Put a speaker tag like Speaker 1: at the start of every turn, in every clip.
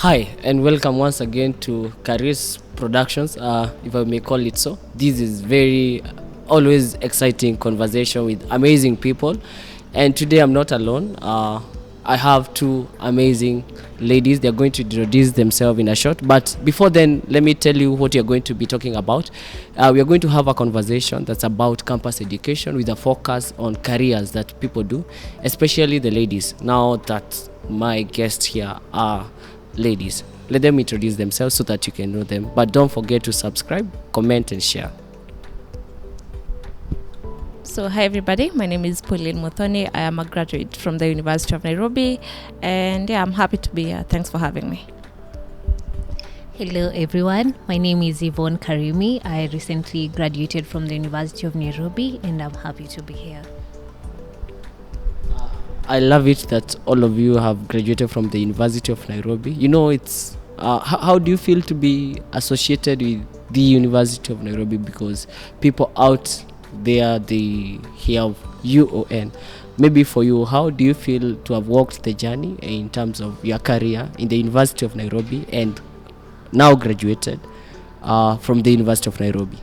Speaker 1: Hi, and welcome once again to Karis Productions, if I may call it so. This is very always exciting conversation with amazing people, and today I'm not alone. I have two amazing ladies. They're going to introduce themselves in a short. But before then, let me tell you what you're going to be talking about. We are going to have a conversation that's about campus education with a focus on careers that people do, especially the ladies. Now that my guests here are ladies, let them introduce themselves so that you can know them. But don't forget to subscribe, comment, and share.
Speaker 2: So, hi everybody, my name is Pauline Muthoni. I am a graduate from the University of Nairobi, and I'm happy to be here. Thanks for having me.
Speaker 3: Hello everyone, my name is Yvonne Karimi. I recently graduated from the University of Nairobi and I'm happy to be here.
Speaker 1: I love it that all of you have graduated from the University of Nairobi. You know, it's how do you feel to be associated with the University of Nairobi? Because people out there, they hear of UON. Maybe for you, how do you feel to have walked the journey in terms of your career in the University of Nairobi and now graduated from the University of Nairobi?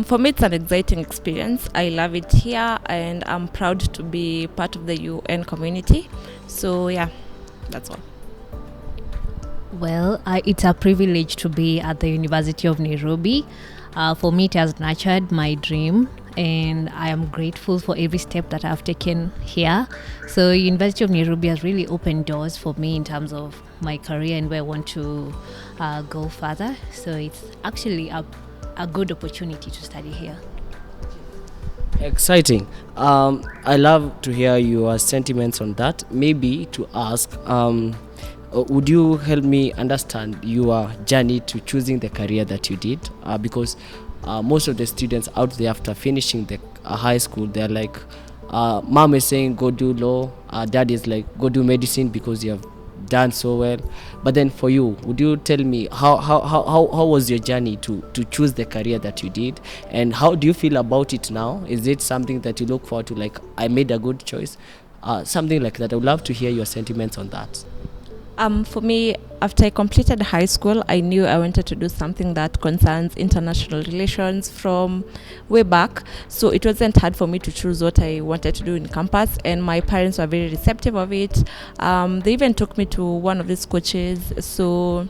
Speaker 2: For me, it's an exciting experience. I love it here, and I'm proud to be part of the UN community. So, that's all.
Speaker 3: Well, it's a privilege to be at the University of Nairobi. For me, it has nurtured my dream and I am grateful for every step that I've taken here. So University of Nairobi has really opened doors for me in terms of my career and where I want to go further. So it's actually a good opportunity to study here.
Speaker 1: Exciting. I love to hear your sentiments on that. Maybe to ask, would you help me understand your journey to choosing the career that you did? Because most of the students out there after finishing the high school, they're like, mom is saying go do law, dad is like go do medicine because you have done so well. But then for you, would you tell me how was your journey to choose the career that you did, and how do you feel about it now? Is it something that you look forward to, like I made a good choice, something like that? I would love to hear your sentiments on that.
Speaker 2: For me, after I completed high school, I knew I wanted to do something that concerns international relations from way back. So it wasn't hard for me to choose what I wanted to do in campus, and my parents were very receptive of it. They even took me to one of these coaches. So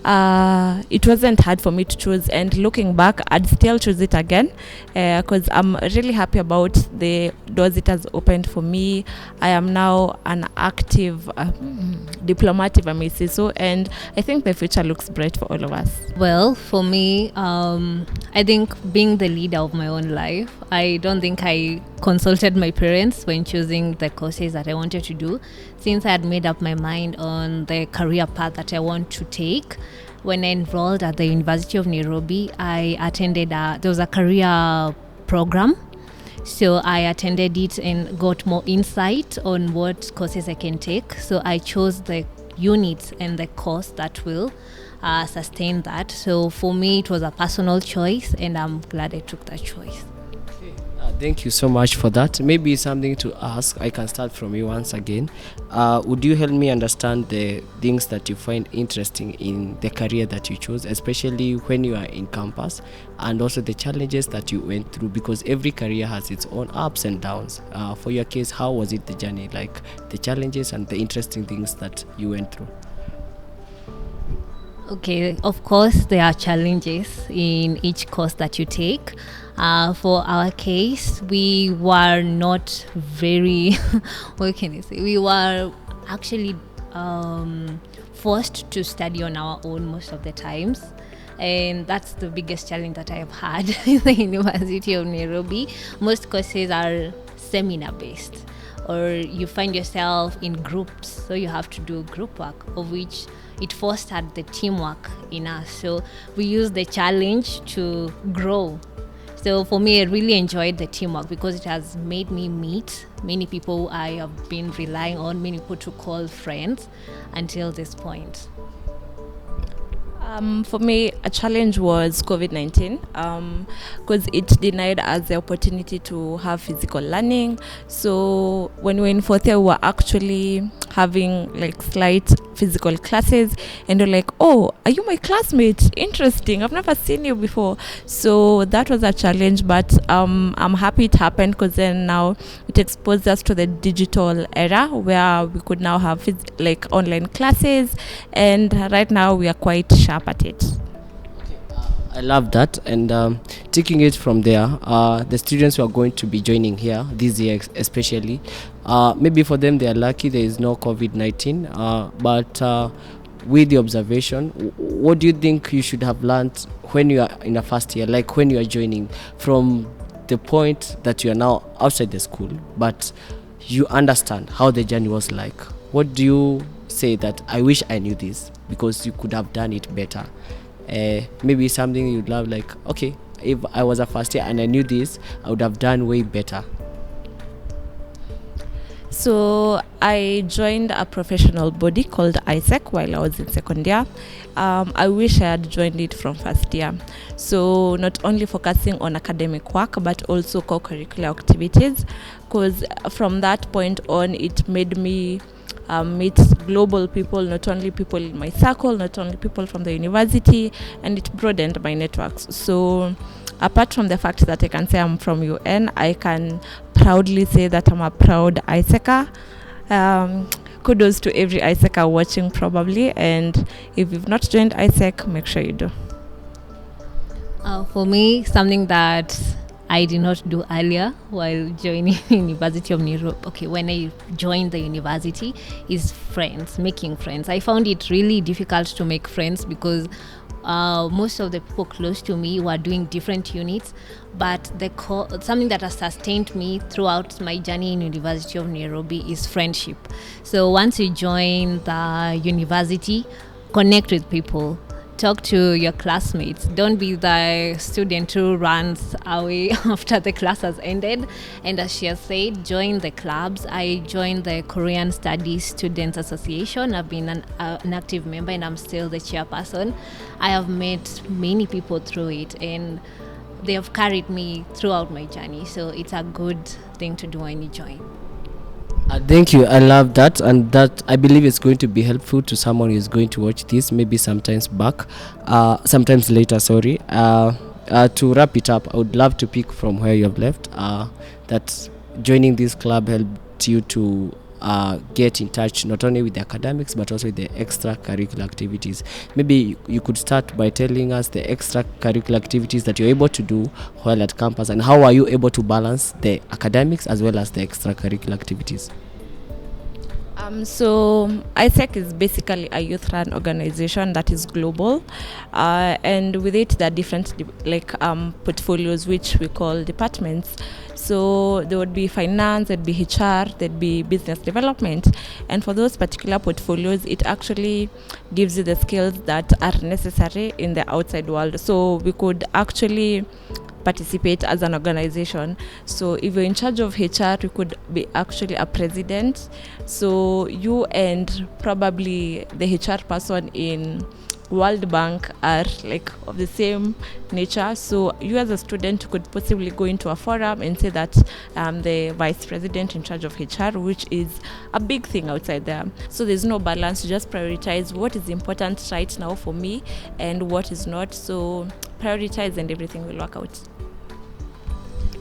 Speaker 2: it wasn't hard for me to choose, and looking back, I'd still choose it again because I'm really happy about the doors it has opened for me. I am now an active diplomat, if I may say so, and I think the future looks bright for all of us.
Speaker 3: Well, for me, I think being the leader of my own life, I don't think I consulted my parents when choosing the courses that I wanted to do, since I had made up my mind on the career path that I want to take. When I enrolled at the University of Nairobi, I attended there was a career program. So I attended it and got more insight on what courses I can take. So I chose the units and the course that will sustain that. So for me, it was a personal choice, and I'm glad I took that choice.
Speaker 1: Thank you so much for that. Maybe something to ask. I can start from you once again. Would you help me understand the things that you find interesting in the career that you chose, especially when you are in campus, and also the challenges that you went through? Because every career has its own ups and downs. For your case, how was it the journey, like the challenges and the interesting things that you went through?
Speaker 3: Okay, of course, there are challenges in each course that you take. For our case, we were not very, what can I say? We were actually forced to study on our own most of the times. And that's the biggest challenge that I have had in the University of Nairobi. Most courses are seminar-based, or you find yourself in groups, so you have to do group work, of which it fostered the teamwork in us. So we use the challenge to grow. So for me, I really enjoyed the teamwork because it has made me meet many people I have been relying on, many people to call friends until this point.
Speaker 2: For me, a challenge was COVID-19 because it denied us the opportunity to have physical learning. So when we were in fourth year, we were actually having like slight physical classes, and we're like, oh, are you my classmate? Interesting. I've never seen you before. So that was a challenge, but I'm happy it happened because then now it exposed us to the digital era where we could now have like online classes, and right now we are quite sharp at it.
Speaker 1: I love that. And taking it from there, the students who are going to be joining here this year, especially, maybe for them they are lucky there is no COVID-19. But with the observation, what do you think you should have learned when you are in a first year, like when you are joining, from the point that you are now outside the school, but you understand how the journey was like? What do you say that I wish I knew this because you could have done it better? Maybe something you'd love, like, okay, if I was a first year and I knew this, I would have done way better.
Speaker 2: So I joined a professional body called ISEC while I was in second year. I wish I had joined it from first year. So not only focusing on academic work, but also co-curricular activities, because from that point on, it made me meet global people, not only people in my circle, not only people from the university, and it broadened my networks. So apart from the fact that I can say I'm from UN, I can proudly say that I'm a proud ISECer. Kudos to every ISECer watching probably, and if you've not joined ISEC, make sure you do.
Speaker 3: For me, something that I did not do earlier while joining University of Nairobi. Okay, when I joined the university, is friends, making friends. I found it really difficult to make friends because most of the people close to me were doing different units, but something that has sustained me throughout my journey in University of Nairobi is friendship. So once you join the university, connect with people. Talk to your classmates. Don't be the student who runs away after the class has ended. And as she has said, join the clubs. I joined the Korean Studies Students Association. I've been an active member, and I'm still the chairperson. I have met many people through it, and they have carried me throughout my journey. So it's a good thing to do when you join.
Speaker 1: Thank you. I love that, and that I believe is going to be helpful to someone who is going to watch this maybe sometimes later. Sorry. To wrap it up, I would love to pick from where you have left. That joining this club helped you to get in touch not only with the academics but also with the extracurricular activities. Maybe you could start by telling us the extracurricular activities that you're able to do while at campus, and how are you able to balance the academics as well as the extracurricular activities?
Speaker 2: So ISEC is basically a youth-run organization that is global, and with it there are different portfolios which we call departments. So there would be finance, there'd be HR, there'd be business development, and for those particular portfolios, it actually gives you the skills that are necessary in the outside world. So we could actually participate as an organization. So if you're in charge of HR, you could be actually a president. So you and probably the HR person in World Bank are like of the same nature. So you as a student could possibly go into a forum and say that I'm the vice president in charge of HR, which is a big thing outside there. So there's no balance. You just prioritize what is important right now for me and what is not. So prioritize and everything will work out.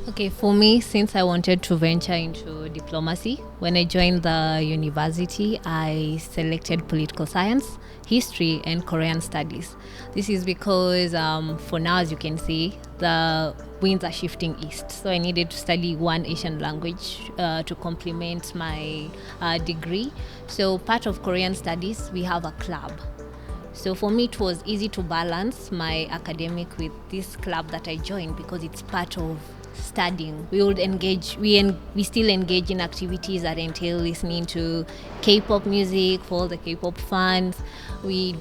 Speaker 3: Okay, for me, since I wanted to venture into diplomacy, when I joined the university, I selected political science, history, and Korean studies. This is because for now, as you can see, the winds are shifting east. So I needed to study one Asian language to complement my degree. So part of Korean studies, we have a club. So for me, it was easy to balance my academic with this club that I joined because it's part of studying. We would engage, we still engage in activities that entail listening to K-pop music for all the K-pop fans. We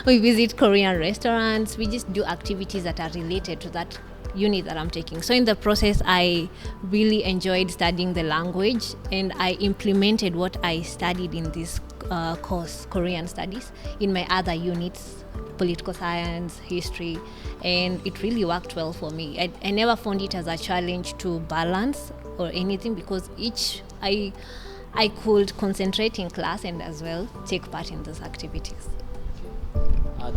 Speaker 3: visit Korean restaurants. We just do activities that are related to that unit that I'm taking. So in the process, I really enjoyed studying the language, and I implemented what I studied in this course, Korean studies, in my other units political science, history, and it really worked well for me. I never found it as a challenge to balance or anything, because I could concentrate in class and as well take part in those activities.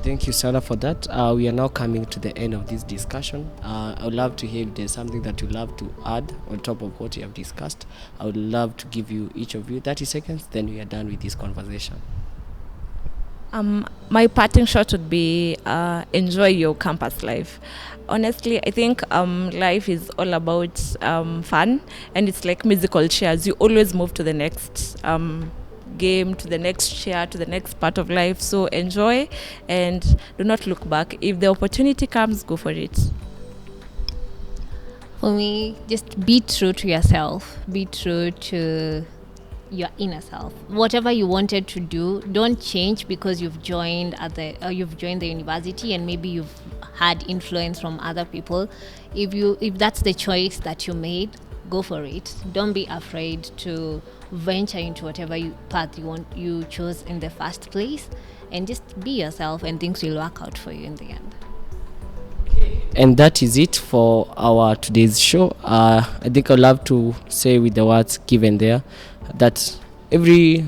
Speaker 1: Thank you, Sarah, for that. We are now coming to the end of this discussion. I would love to hear if there's something that you'd love to add on top of what you have discussed. I would love to give you, each of you, 30 seconds, then we are done with this conversation.
Speaker 2: My parting shot would be enjoy your campus life. Honestly, I think life is all about fun, and it's like musical chairs. You always move to the next game, to the next chair, to the next part of life. So enjoy and do not look back. If the opportunity comes, go for it.
Speaker 3: For me, just be true to yourself. Be true to your inner self. Whatever you wanted to do, don't change because you've joined the university, and maybe you've had influence from other people. If that's the choice that you made, go for it. Don't be afraid to venture into whatever path you chose in the first place, and just be yourself, and things will work out for you in the end.
Speaker 1: And that is it for our today's show. I think I'd love to say with the words given there that every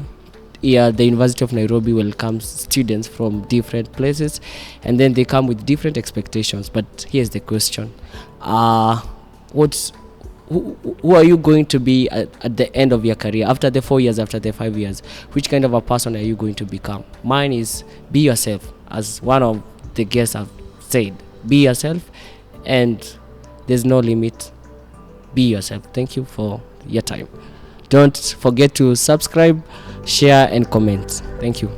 Speaker 1: year the University of Nairobi welcomes students from different places, and then they come with different expectations. But here's the question: who are you going to be at the end of your career, after the 4 years, after the 5 years? Which kind of a person are you going to become? Mine is be yourself, as one of the guests have said. Be yourself, and there's no limit. Be yourself. Thank you for your time. Don't forget to subscribe, share, and comment. Thank you.